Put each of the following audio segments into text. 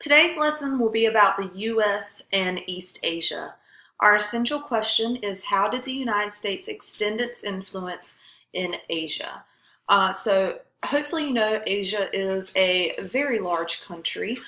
Today's lesson will be about the U.S. and East Asia. Our essential question is, how did the United States extend its influence in Asia? So hopefully you know Asia is a very large country.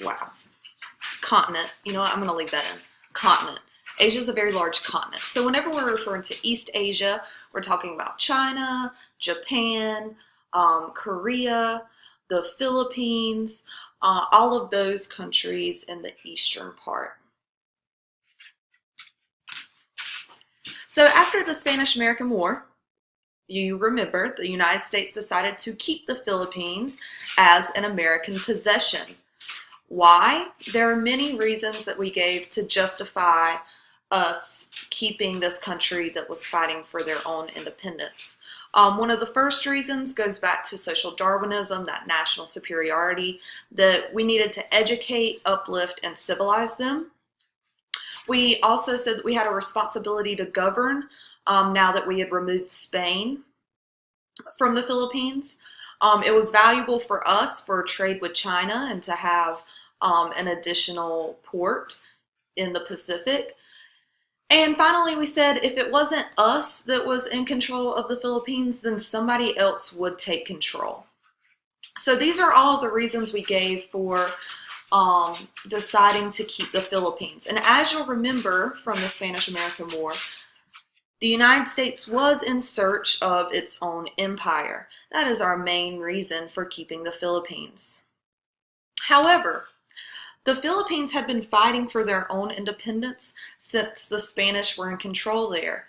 Wow. Continent. You know what? I'm going to leave that in. Continent. Asia is a very large continent. So whenever we're referring to East Asia, we're talking about China, Japan, Korea, the Philippines, all of those countries in the eastern part. So after the Spanish-American War, you remember the United States decided to keep the Philippines as an American possession. Why? There are many reasons that we gave to justify us keeping this country that was fighting for their own independence. One of the first reasons goes back to social Darwinism, that national superiority, that we needed to educate, uplift, and civilize them. We also said that we had a responsibility to govern now that we had removed Spain from the Philippines. It was valuable for us for trade with China and to have an additional port in the Pacific. And finally, we said if it wasn't us that was in control of the Philippines, then somebody else would take control. So these are all of the reasons we gave for deciding to keep the Philippines. And as you'll remember from the Spanish-American War, the United States was in search of its own empire. That is our main reason for keeping the Philippines. However, the Philippines had been fighting for their own independence since the Spanish were in control there.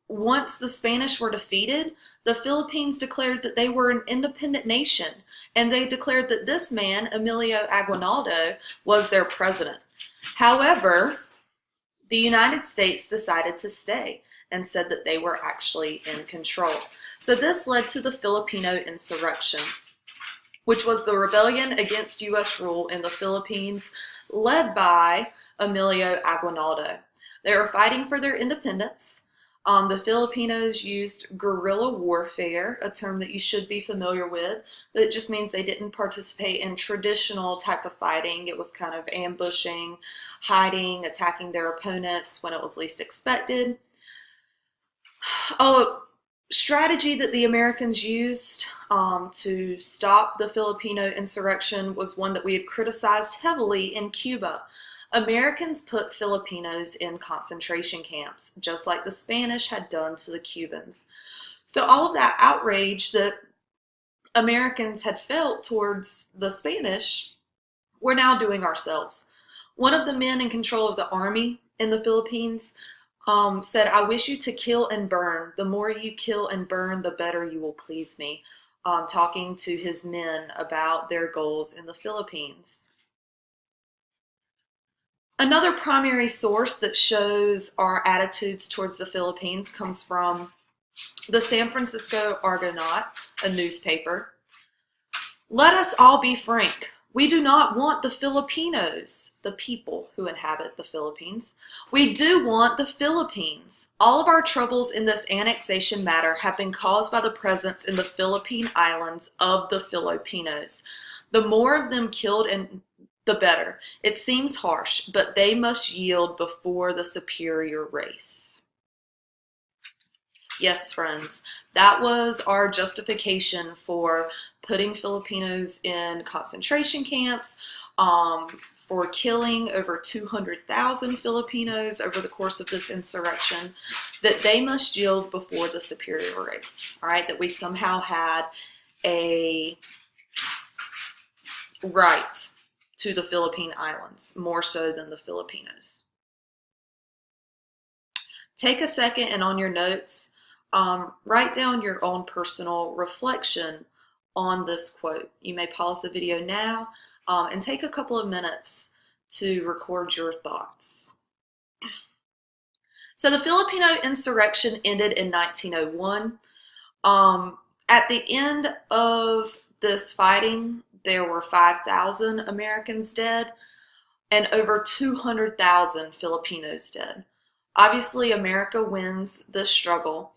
Once the Spanish were defeated, the Philippines declared that they were an independent nation, and they declared that this man, Emilio Aguinaldo, was their president. However, the United States decided to stay and said that they were actually in control. So this led to the Filipino insurrection, which was the rebellion against U.S. rule in the Philippines, led by Emilio Aguinaldo. They were fighting for their independence. The Filipinos used guerrilla warfare, a term that you should be familiar with. That just means they didn't participate in traditional type of fighting. It was kind of ambushing, hiding, attacking their opponents when it was least expected. Strategy that the Americans used to stop the Filipino insurrection was one that we had criticized heavily in Cuba. Americans put Filipinos in concentration camps, just like the Spanish had done to the Cubans. So all of that outrage that Americans had felt towards the Spanish, we're now doing ourselves. One of the men in control of the army in the Philippines said, "I wish you to kill and burn. The more you kill and burn, the better you will please me," talking to his men about their goals in the Philippines. Another primary source that shows our attitudes towards the Philippines comes from the San Francisco Argonaut, a newspaper. "Let us all be frank. We do not want the Filipinos, the people who inhabit the Philippines. We do want the Philippines. All of our troubles in this annexation matter have been caused by the presence in the Philippine Islands of the Filipinos. The more of them killed, and the better. It seems harsh, but they must yield before the superior race." Yes, friends, that was our justification for putting Filipinos in concentration camps, for killing over 200,000 Filipinos over the course of this insurrection, that they must yield before the superior race, all right? That we somehow had a right to the Philippine Islands, more so than the Filipinos. Take a second and on your notes, write down your own personal reflection on this quote. You may pause the video now and take a couple of minutes to record your thoughts. So the Filipino insurrection ended in 1901. At the end of this fighting, there were 5,000 Americans dead and over 200,000 Filipinos dead. Obviously, America wins this struggle.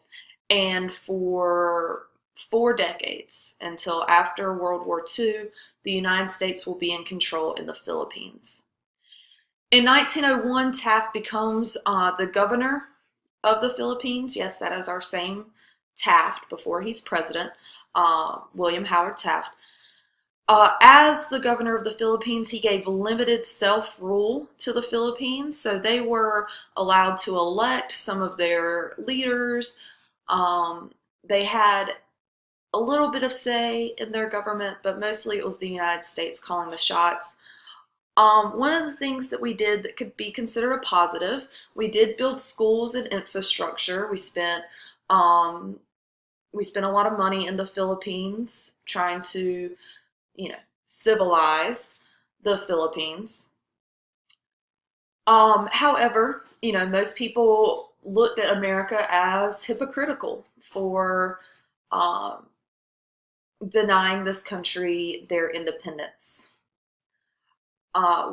And for 4 decades until after World War II, the United States will be in control in the Philippines. In 1901, Taft becomes the governor of the Philippines. Yes, that is our same Taft before he's president, William Howard Taft. As the governor of the Philippines, he gave limited self-rule to the Philippines, so they were allowed to elect some of their leaders. They had a little bit of say in their government, but mostly it was the United States calling the shots. One of the things that we did that could be considered a positive, we did build schools and infrastructure. We spent a lot of money in the Philippines trying to, civilize the Philippines. However, most people looked at America as hypocritical for denying this country their independence.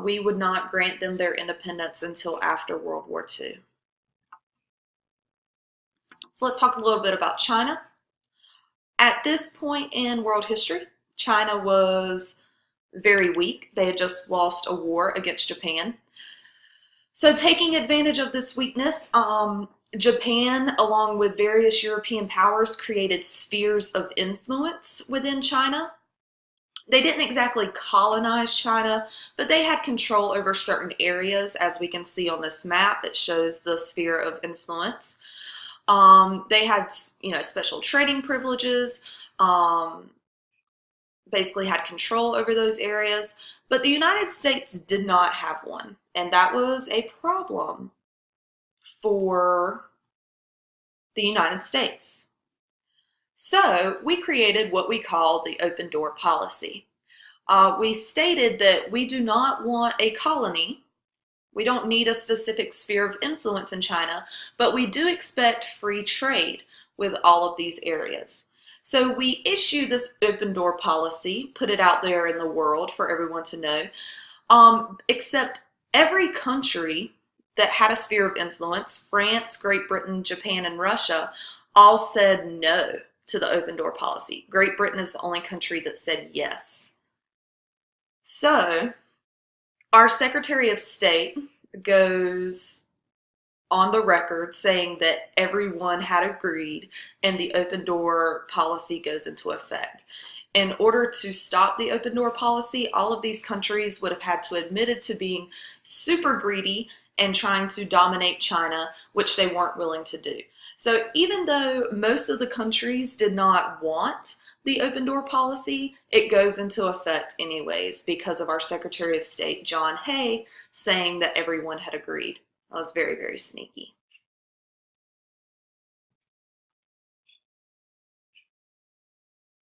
We would not grant them their independence until after World War II. So let's talk a little bit about China. At this point in world history, China was very weak. They had just lost a war against Japan. So taking advantage of this weakness, Japan, along with various European powers, created spheres of influence within China. They didn't exactly colonize China, but they had control over certain areas, as we can see on this map. It shows the sphere of influence. They had, special trading privileges, basically had control over those areas, but the United States did not have one, and that was a problem for the United States. So we created what we call the open door policy. We stated that we do not want a colony. We don't need a specific sphere of influence in China, but we do expect free trade with all of these areas. So we issued this open door policy, put it out there in the world for everyone to know, except every country that had a sphere of influence, France, Great Britain, Japan, and Russia, all said no to the open door policy. Great Britain is the only country that said yes. So our Secretary of State goes on the record saying that everyone had agreed and the open door policy goes into effect. In order to stop the open door policy, all of these countries would have had to admit to being super greedy and trying to dominate China, which they weren't willing to do. So even though most of the countries did not want the open door policy, it goes into effect anyways because of our Secretary of State, John Hay, saying that everyone had agreed. That was very, very sneaky.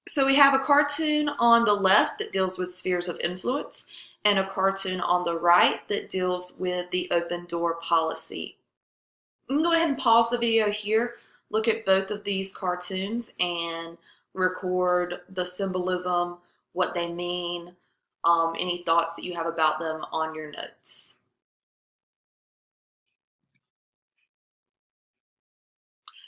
So we have a cartoon on the left that deals with spheres of influence and a cartoon on the right that deals with the open door policy. You can go ahead and pause the video here, look at both of these cartoons and record the symbolism, what they mean, any thoughts that you have about them on your notes.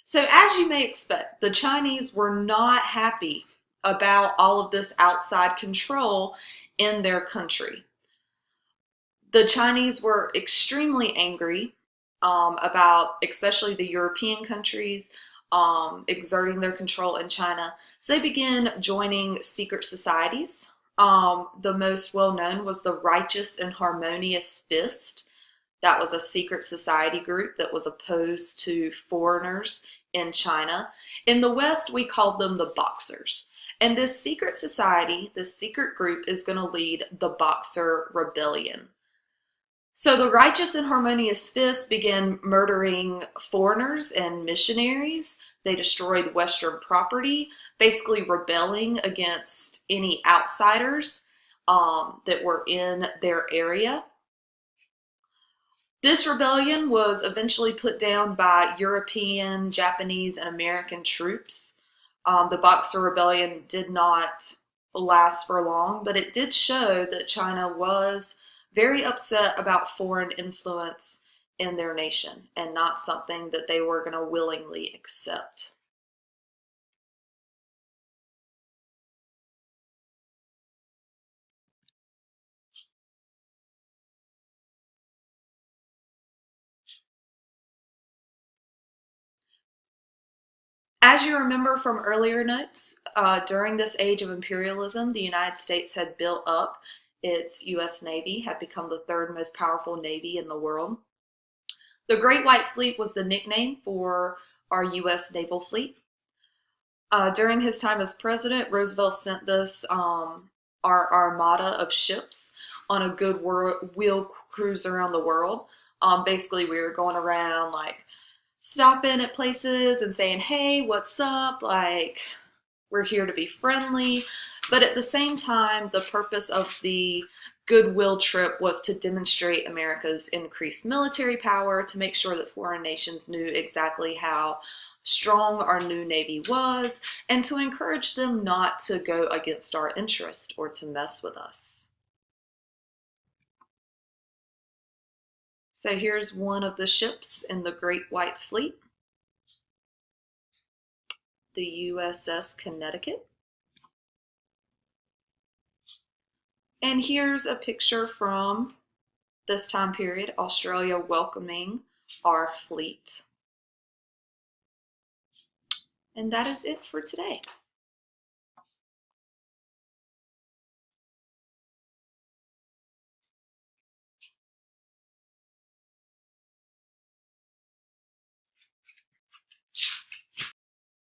So as you may expect, the Chinese were not happy about all of this outside control in their country. The Chinese were extremely angry about especially the European countries exerting their control in China. So they began joining secret societies. The most well-known was the Righteous and Harmonious Fist. That was a secret society group that was opposed to foreigners in China. In the West, we called them the Boxers. And this secret society, this secret group, is going to lead the Boxer Rebellion. So the Righteous and Harmonious Fist began murdering foreigners and missionaries. They destroyed Western property, basically rebelling against any outsiders that were in their area. This rebellion was eventually put down by European, Japanese, and American troops. The Boxer Rebellion did not last for long, but it did show that China was very upset about foreign influence in their nation and not something that they were going to willingly accept. As you remember from earlier notes, during this age of imperialism, the United States had built up its U.S. Navy, had become the third most powerful Navy in the world. The Great White Fleet was the nickname for our U.S. naval fleet. During his time as president, Roosevelt sent this our armada of ships on a goodwill cruise around the world. Basically, we were going around like stopping at places and saying, "Hey, what's up?" Like, we're here to be friendly. But at the same time, the purpose of the goodwill trip was to demonstrate America's increased military power, to make sure that foreign nations knew exactly how strong our new Navy was, and to encourage them not to go against our interest or to mess with us. So here's one of the ships in the Great White Fleet, the USS Connecticut. And here's a picture from this time period, Australia welcoming our fleet. And that is it for today.